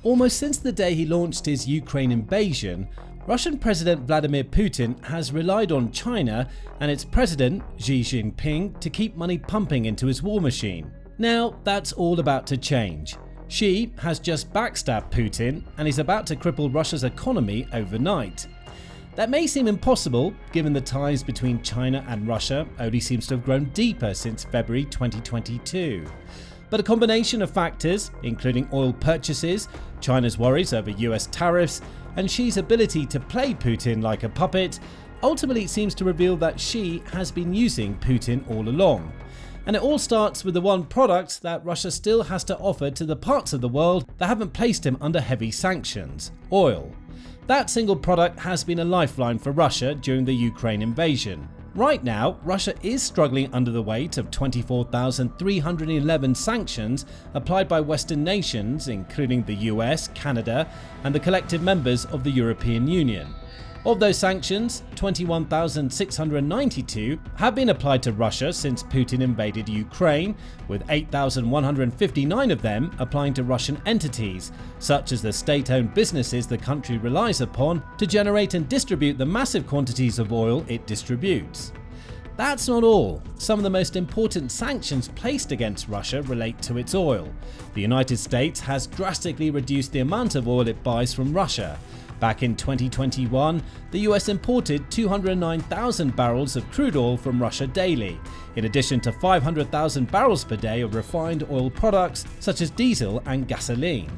Almost since the day he launched his Ukraine invasion, Russian President Vladimir Putin has relied on China and its president, Xi Jinping, to keep money pumping into his war machine. Now, that's all about to change. Xi has just backstabbed Putin and is about to cripple Russia's economy overnight. That may seem impossible, given the ties between China and Russia only seems to have grown deeper since February 2022. But a combination of factors, including oil purchases, China's worries over US tariffs, and Xi's ability to play Putin like a puppet, ultimately seems to reveal that Xi has been using Putin all along. And it all starts with the one product that Russia still has to offer to the parts of the world that haven't placed him under heavy sanctions: oil. That single product has been a lifeline for Russia during the Ukraine invasion. Right now, Russia is struggling under the weight of 24,311 sanctions applied by Western nations, including the US, Canada, and the collective members of the European Union. Of those sanctions, 21,692 have been applied to Russia since Putin invaded Ukraine, with 8,159 of them applying to Russian entities, such as the state-owned businesses the country relies upon to generate and distribute the massive quantities of oil it distributes. That's not all. Some of the most important sanctions placed against Russia relate to its oil. The United States has drastically reduced the amount of oil it buys from Russia. Back in 2021, the US imported 209,000 barrels of crude oil from Russia daily, in addition to 500,000 barrels per day of refined oil products such as diesel and gasoline.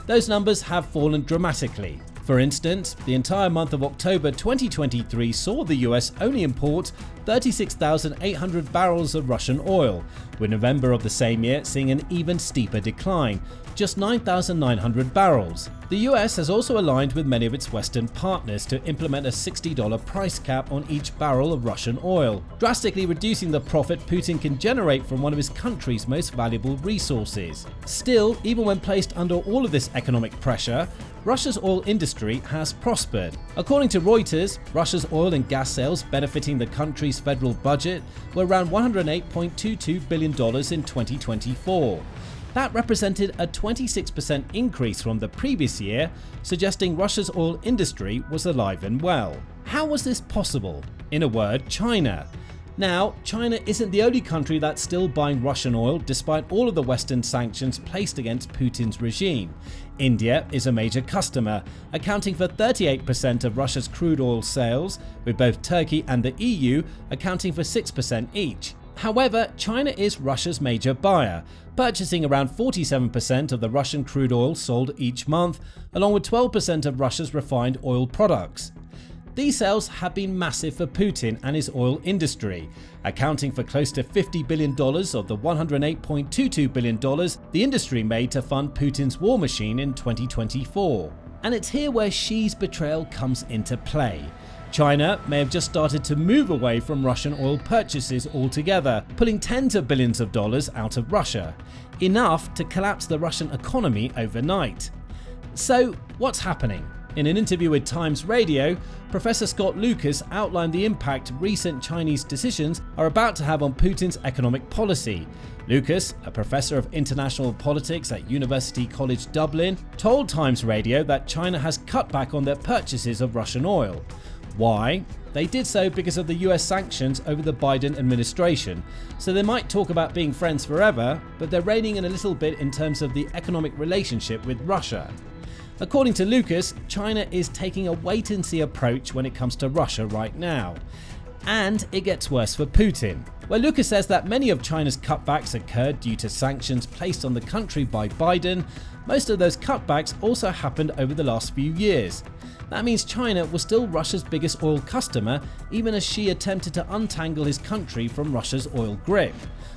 Those numbers have fallen dramatically. For instance, the entire month of October 2023 saw the US only import 36,800 barrels of Russian oil, with November of the same year seeing an even steeper decline, just 9,900 barrels. The US has also aligned with many of its Western partners to implement a $60 price cap on each barrel of Russian oil, drastically reducing the profit Putin can generate from one of his country's most valuable resources. Still, even when placed under all of this economic pressure, Russia's oil industry has prospered. According to Reuters, Russia's oil and gas sales benefiting the country's federal budget were around $108.22 billion in 2024. That represented a 26% increase from the previous year, suggesting Russia's oil industry was alive and well. How was this possible? In a word, China. Now, China isn't the only country that's still buying Russian oil despite all of the Western sanctions placed against Putin's regime. India is a major customer, accounting for 38% of Russia's crude oil sales, with both Turkey and the EU accounting for 6% each. However, China is Russia's major buyer, purchasing around 47% of the Russian crude oil sold each month, along with 12% of Russia's refined oil products. These sales have been massive for Putin and his oil industry, accounting for close to $50 billion of the $108.22 billion the industry made to fund Putin's war machine in 2024. And it's here where Xi's betrayal comes into play. China may have just started to move away from Russian oil purchases altogether, pulling tens of billions of dollars out of Russia, enough to collapse the Russian economy overnight. So, what's happening? In an interview with Times Radio, Professor Scott Lucas outlined the impact recent Chinese decisions are about to have on Putin's economic policy. Lucas, a professor of international politics at University College Dublin, told Times Radio that China has cut back on their purchases of Russian oil. Why? They did so because of the US sanctions over the Biden administration, so they might talk about being friends forever, but they're reining in a little bit in terms of the economic relationship with Russia. According to Lucas, China is taking a wait-and-see approach when it comes to Russia right now. And it gets worse for Putin. Where Lucas says that many of China's cutbacks occurred due to sanctions placed on the country by Biden, most of those cutbacks also happened over the last few years. That means China was still Russia's biggest oil customer, even as Xi attempted to untangle his country from Russia's oil grip.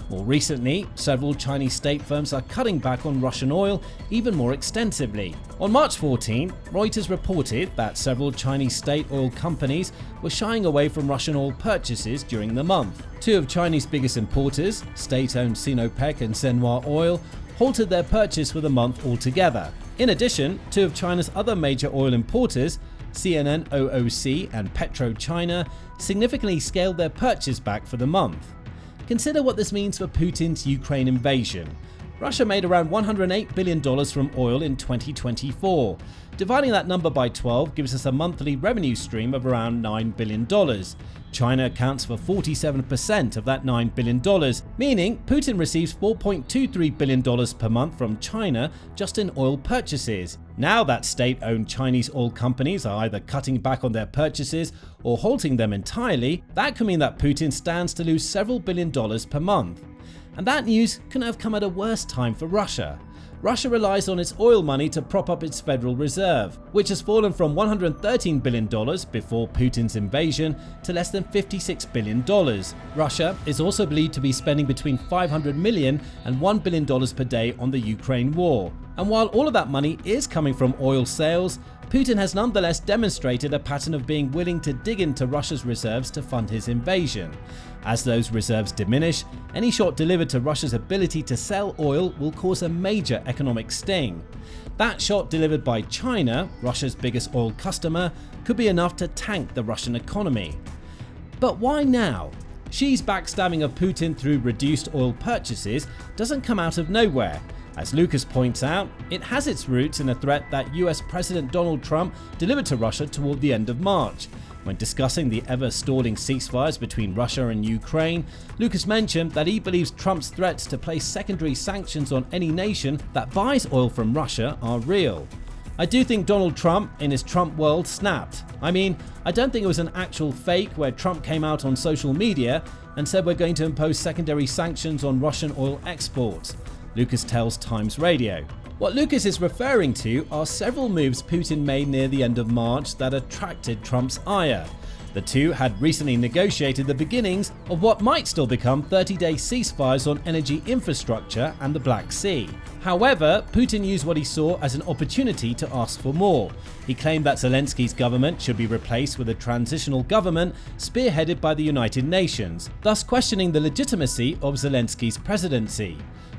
More recently, several Chinese state firms are cutting back on Russian oil even more extensively. On March 14, Reuters reported that several Chinese state oil companies were shying away from Russian oil purchases during the month. Two of Chinese biggest importers, state-owned Sinopec and Zhenhua Oil, halted their purchase for the month altogether. In addition, two of China's other major oil importers, CNOOC and PetroChina, significantly scaled their purchase back for the month. Consider what this means for Putin's Ukraine invasion. Russia made around $108 billion from oil in 2024. Dividing that number by 12 gives us a monthly revenue stream of around $9 billion. China accounts for 47% of that $9 billion, meaning Putin receives $4.23 billion per month from China just in oil purchases. Now that state-owned Chinese oil companies are either cutting back on their purchases or halting them entirely, that could mean that Putin stands to lose several billion dollars per month. And that news couldn't have come at a worse time for Russia. Russia relies on its oil money to prop up its Federal Reserve, which has fallen from $113 billion before Putin's invasion to less than $56 billion. Russia is also believed to be spending between $500 million and $1 billion per day on the Ukraine war. And while all of that money is coming from oil sales, Putin has nonetheless demonstrated a pattern of being willing to dig into Russia's reserves to fund his invasion. As those reserves diminish, any shot delivered to Russia's ability to sell oil will cause a major economic sting. That shot delivered by China, Russia's biggest oil customer, could be enough to tank the Russian economy. But why now? Xi's backstabbing of Putin through reduced oil purchases doesn't come out of nowhere. As Lucas points out, it has its roots in a threat that US President Donald Trump delivered to Russia toward the end of March. When discussing the ever-stalling ceasefires between Russia and Ukraine, Lucas mentioned that he believes Trump's threats to place secondary sanctions on any nation that buys oil from Russia are real. I do think Donald Trump, in his Trump world, snapped. I mean, I don't think it was an actual fake where Trump came out on social media and said we're going to impose secondary sanctions on Russian oil exports. Lucas tells Times Radio. What Lucas is referring to are several moves Putin made near the end of March that attracted Trump's ire. The two had recently negotiated the beginnings of what might still become 30-day ceasefires on energy infrastructure and the Black Sea. However, Putin used what he saw as an opportunity to ask for more. He claimed that Zelensky's government should be replaced with a transitional government spearheaded by the United Nations, thus questioning the legitimacy of Zelensky's presidency.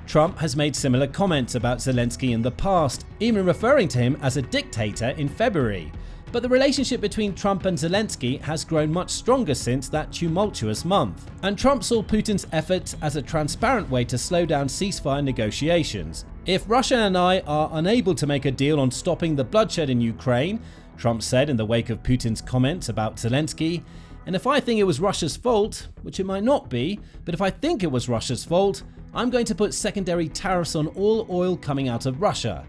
Trump has made similar comments about Zelensky in the past, even referring to him as a dictator in February. But the relationship between Trump and Zelensky has grown much stronger since that tumultuous month. And Trump saw Putin's efforts as a transparent way to slow down ceasefire negotiations. If Russia and I are unable to make a deal on stopping the bloodshed in Ukraine, Trump said in the wake of Putin's comments about Zelensky, and if I think it was Russia's fault, which it might not be, but if I think it was Russia's fault, I'm going to put secondary tariffs on all oil coming out of Russia.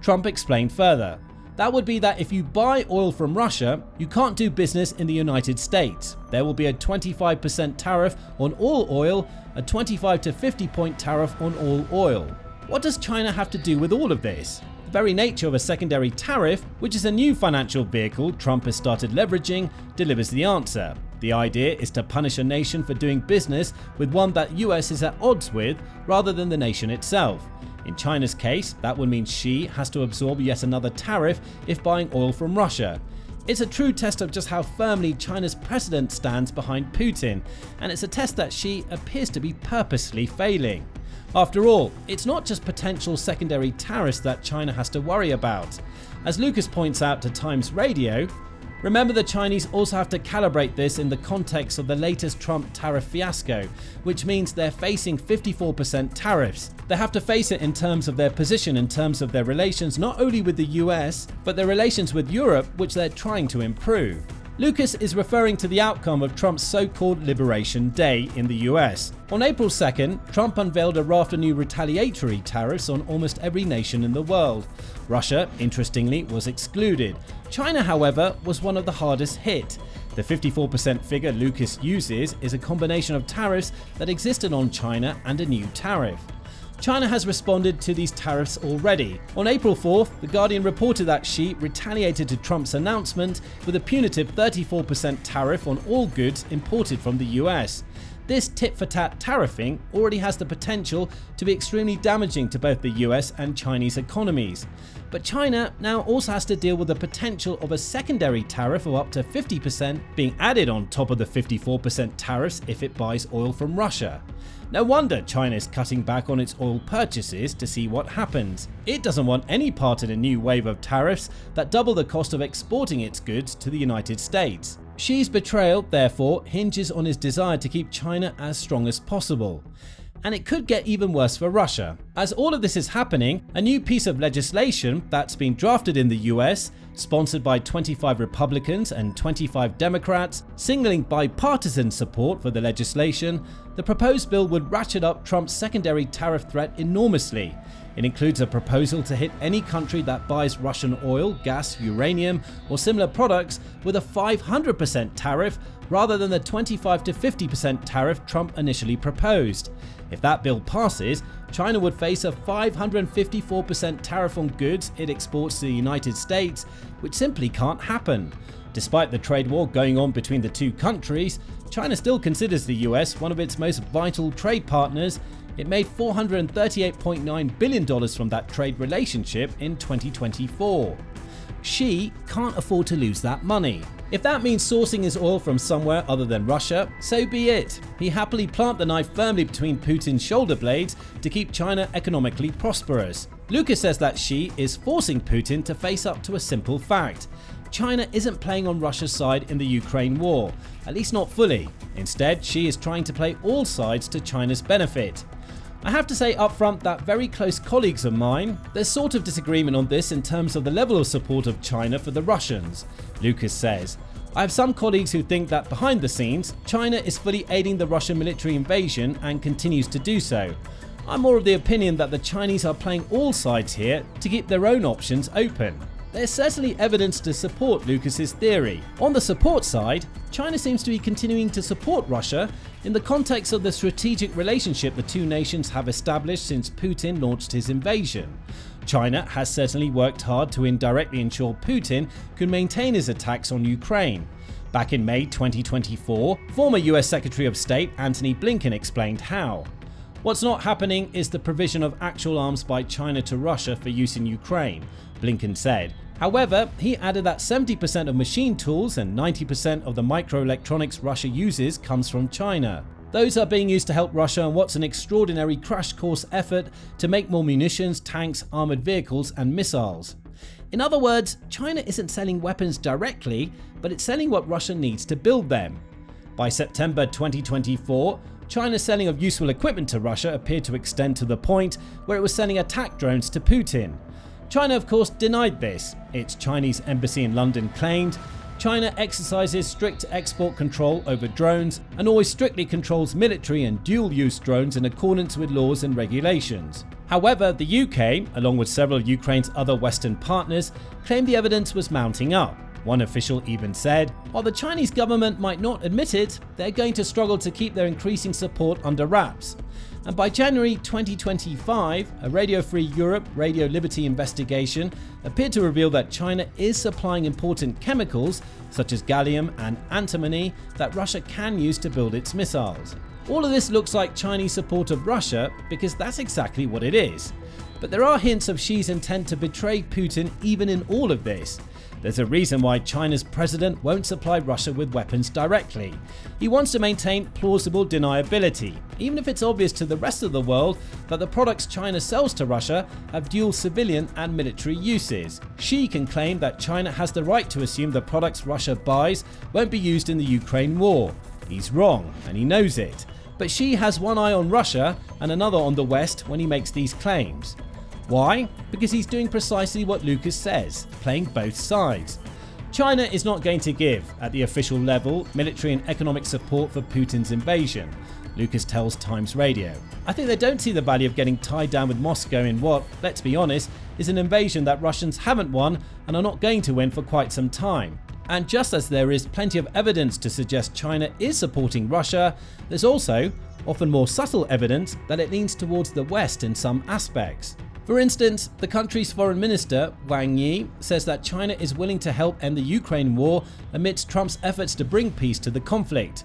Trump explained further. That would be that if you buy oil from Russia, you can't do business in the United States. There will be a 25% tariff on all oil, a 25 to 50 point tariff on all oil. What does China have to do with all of this? The very nature of a secondary tariff, which is a new financial vehicle Trump has started leveraging, delivers the answer. The idea is to punish a nation for doing business with one that US is at odds with, rather than the nation itself. In China's case, that would mean Xi has to absorb yet another tariff if buying oil from Russia. It's a true test of just how firmly China's president stands behind Putin, and it's a test that Xi appears to be purposely failing. After all, it's not just potential secondary tariffs that China has to worry about. As Lucas points out to Times Radio, remember the Chinese also have to calibrate this in the context of the latest Trump tariff fiasco, which means they're facing 54% tariffs. They have to face it in terms of their position, in terms of their relations not only with the US, but their relations with Europe, which they're trying to improve. Lucas is referring to the outcome of Trump's so-called Liberation Day in the US. On April 2nd, Trump unveiled a raft of new retaliatory tariffs on almost every nation in the world. Russia, interestingly, was excluded. China, however, was one of the hardest hit. The 54% figure Lucas uses is a combination of tariffs that existed on China and a new tariff. China has responded to these tariffs already. On April 4th, The Guardian reported that Xi retaliated to Trump's announcement with a punitive 34% tariff on all goods imported from the US. This tit-for-tat tariffing already has the potential to be extremely damaging to both the US and Chinese economies. But China now also has to deal with the potential of a secondary tariff of up to 50% being added on top of the 54% tariffs if it buys oil from Russia. No wonder China is cutting back on its oil purchases to see what happens. It doesn't want any part in a new wave of tariffs that double the cost of exporting its goods to the United States. Xi's betrayal, therefore, hinges on his desire to keep China as strong as possible. and it could get even worse for Russia. As all of this is happening, a new piece of legislation that's been drafted in the US, sponsored by 25 Republicans and 25 Democrats, signaling bipartisan support for the legislation, the proposed bill would ratchet up Trump's secondary tariff threat enormously. It includes a proposal to hit any country that buys Russian oil, gas, uranium, or similar products with a 500% tariff rather than the 25 to 50% tariff Trump initially proposed. If that bill passes, China would face a 554% tariff on goods it exports to the United States, which simply can't happen. Despite the trade war going on between the two countries, China still considers the US one of its most vital trade partners. It made $438.9 billion from that trade relationship in 2024. Xi can't afford to lose that money. If that means sourcing his oil from somewhere other than Russia, so be it. He happily planted the knife firmly between Putin's shoulder blades to keep China economically prosperous. Lucas says that Xi is forcing Putin to face up to a simple fact. China isn't playing on Russia's side in the Ukraine war, at least not fully. Instead, Xi is trying to play all sides to China's benefit. I have to say up front that very close colleagues of mine, there's sort of disagreement on this in terms of the level of support of China for the Russians. Lucas says, I have some colleagues who think that behind the scenes, China is fully aiding the Russian military invasion and continues to do so. I'm more of the opinion that the Chinese are playing all sides here to keep their own options open. There's certainly evidence to support Lucas's theory. On the support side, China seems to be continuing to support Russia in the context of the strategic relationship the two nations have established since Putin launched his invasion. China has certainly worked hard to indirectly ensure Putin could maintain his attacks on Ukraine. Back in May 2024, former US Secretary of State Antony Blinken explained how. What's not happening is the provision of actual arms by China to Russia for use in Ukraine, Blinken said. However, he added that 70% of machine tools and 90% of the microelectronics Russia uses comes from China. Those are being used to help Russia in what's an extraordinary crash course effort to make more munitions, tanks, armored vehicles and missiles. In other words, China isn't selling weapons directly, but it's selling what Russia needs to build them. By September 2024, China's selling of useful equipment to Russia appeared to extend to the point where it was sending attack drones to Putin. China, of course, denied this. Its Chinese embassy in London claimed China exercises strict export control over drones and always strictly controls military and dual-use drones in accordance with laws and regulations. However, the UK, along with several of Ukraine's other Western partners, claimed the evidence was mounting up. One official even said, while the Chinese government might not admit it, they're going to struggle to keep their increasing support under wraps. And by January 2025, a Radio Free Europe Radio Liberty investigation appeared to reveal that China is supplying important chemicals, such as gallium and antimony, that Russia can use to build its missiles. All of this looks like Chinese support of Russia because that's exactly what it is. But there are hints of Xi's intent to betray Putin even in all of this. There's a reason why China's president won't supply Russia with weapons directly. He wants to maintain plausible deniability, even if it's obvious to the rest of the world that the products China sells to Russia have dual civilian and military uses. Xi can claim that China has the right to assume the products Russia buys won't be used in the Ukraine war. He's wrong, and he knows it. But Xi has one eye on Russia and another on the West when he makes these claims. Why? Because he's doing precisely what Lucas says, playing both sides. China is not going to give, at the official level, military and economic support for Putin's invasion, Lucas tells Times Radio. I think they don't see the value of getting tied down with Moscow in what, let's be honest, is an invasion that Russians haven't won and are not going to win for quite some time. And just as there is plenty of evidence to suggest China is supporting Russia, there's also, often more subtle evidence, that it leans towards the West in some aspects. For instance, the country's foreign minister, Wang Yi, says that China is willing to help end the Ukraine war amidst Trump's efforts to bring peace to the conflict.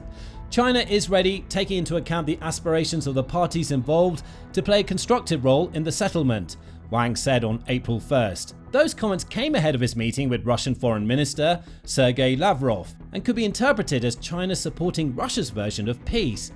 China is ready, taking into account the aspirations of the parties involved, to play a constructive role in the settlement, Wang said on April 1st. Those comments came ahead of his meeting with Russian Foreign Minister Sergei Lavrov and could be interpreted as China supporting Russia's version of peace.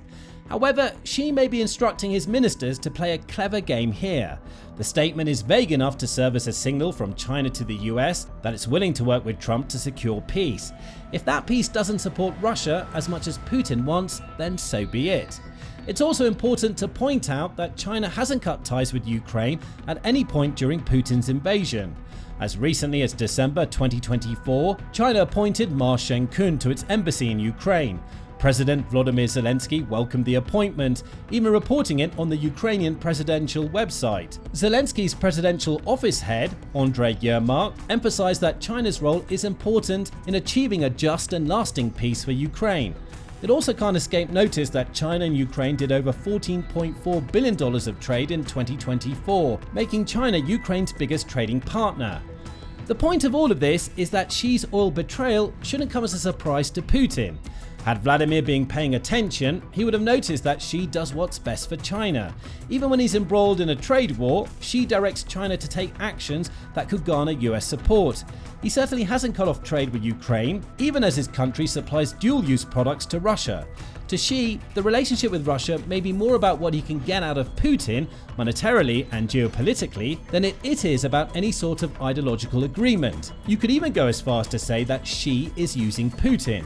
However, Xi may be instructing his ministers to play a clever game here. The statement is vague enough to serve as a signal from China to the US that it's willing to work with Trump to secure peace. If that peace doesn't support Russia as much as Putin wants, then so be it. It's also important to point out that China hasn't cut ties with Ukraine at any point during Putin's invasion. As recently as December 2024, China appointed Ma Sheng-kun to its embassy in Ukraine. President Vladimir Zelensky welcomed the appointment, even reporting it on the Ukrainian presidential website. Zelensky's presidential office head, Andrei Yermak, emphasized that China's role is important in achieving a just and lasting peace for Ukraine. It also can't escape notice that China and Ukraine did over $14.4 billion of trade in 2024, making China Ukraine's biggest trading partner. The point of all of this is that Xi's oil betrayal shouldn't come as a surprise to Putin. Had Vladimir been paying attention, he would have noticed that Xi does what's best for China. Even when he's embroiled in a trade war, Xi directs China to take actions that could garner US support. He certainly hasn't cut off trade with Ukraine, even as his country supplies dual-use products to Russia. To Xi, the relationship with Russia may be more about what he can get out of Putin, monetarily and geopolitically, than it is about any sort of ideological agreement. You could even go as far as to say that Xi is using Putin.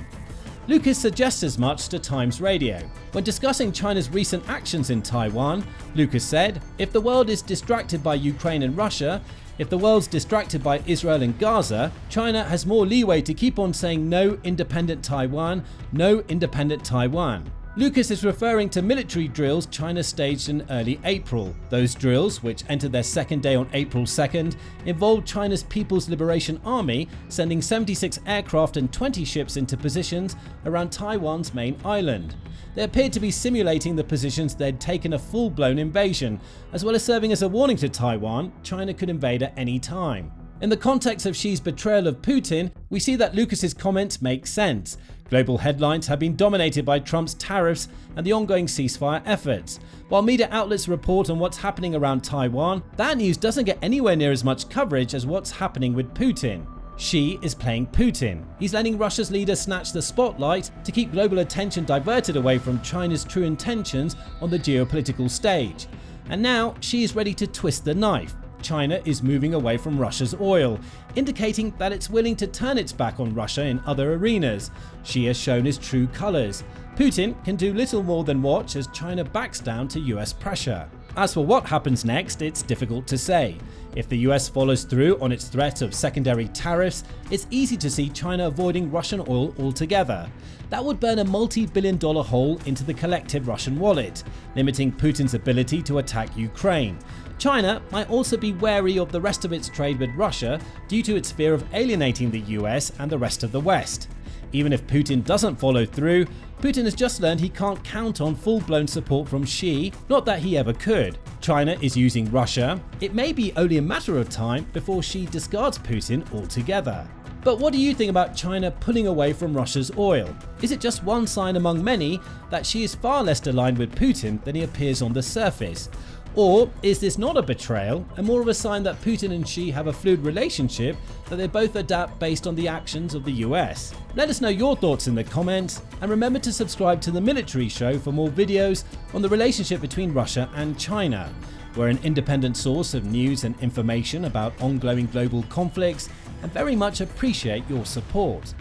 Lucas suggests as much to Times Radio. When discussing China's recent actions in Taiwan, Lucas said, "If the world is distracted by Ukraine and Russia, if the world's distracted by Israel and Gaza, China has more leeway to keep on saying no independent Taiwan, no independent Taiwan." Lucas is referring to military drills China staged in early April. Those drills, which entered their second day on April 2nd, involved China's People's Liberation Army sending 76 aircraft and 20 ships into positions around Taiwan's main island. They appeared to be simulating the positions they'd taken a full-blown invasion, as well as serving as a warning to Taiwan China could invade at any time. In the context of Xi's betrayal of Putin, we see that Lucas's comments make sense. Global headlines have been dominated by Trump's tariffs and the ongoing ceasefire efforts. While media outlets report on what's happening around Taiwan, that news doesn't get anywhere near as much coverage as what's happening with Putin. Xi is playing Putin. He's letting Russia's leader snatch the spotlight to keep global attention diverted away from China's true intentions on the geopolitical stage. And now Xi is ready to twist the knife. China is moving away from Russia's oil, indicating that it's willing to turn its back on Russia in other arenas. Xi has shown his true colors. Putin can do little more than watch as China backs down to US pressure. As for what happens next, it's difficult to say. If the US follows through on its threat of secondary tariffs, it's easy to see China avoiding Russian oil altogether. That would burn a multi-billion-dollar hole into the collective Russian wallet, limiting Putin's ability to attack Ukraine. China might also be wary of the rest of its trade with Russia due to its fear of alienating the US and the rest of the West. Even if Putin doesn't follow through, Putin has just learned he can't count on full-blown support from Xi, not that he ever could. China is using Russia. It may be only a matter of time before Xi discards Putin altogether. But what do you think about China pulling away from Russia's oil? Is it just one sign among many that Xi is far less aligned with Putin than he appears on the surface? Or is this not a betrayal and more of a sign that Putin and Xi have a fluid relationship that they both adapt based on the actions of the US? Let us know your thoughts in the comments, and remember to subscribe to The Military Show for more videos on the relationship between Russia and China. We're an independent source of news and information about ongoing global conflicts and very much appreciate your support.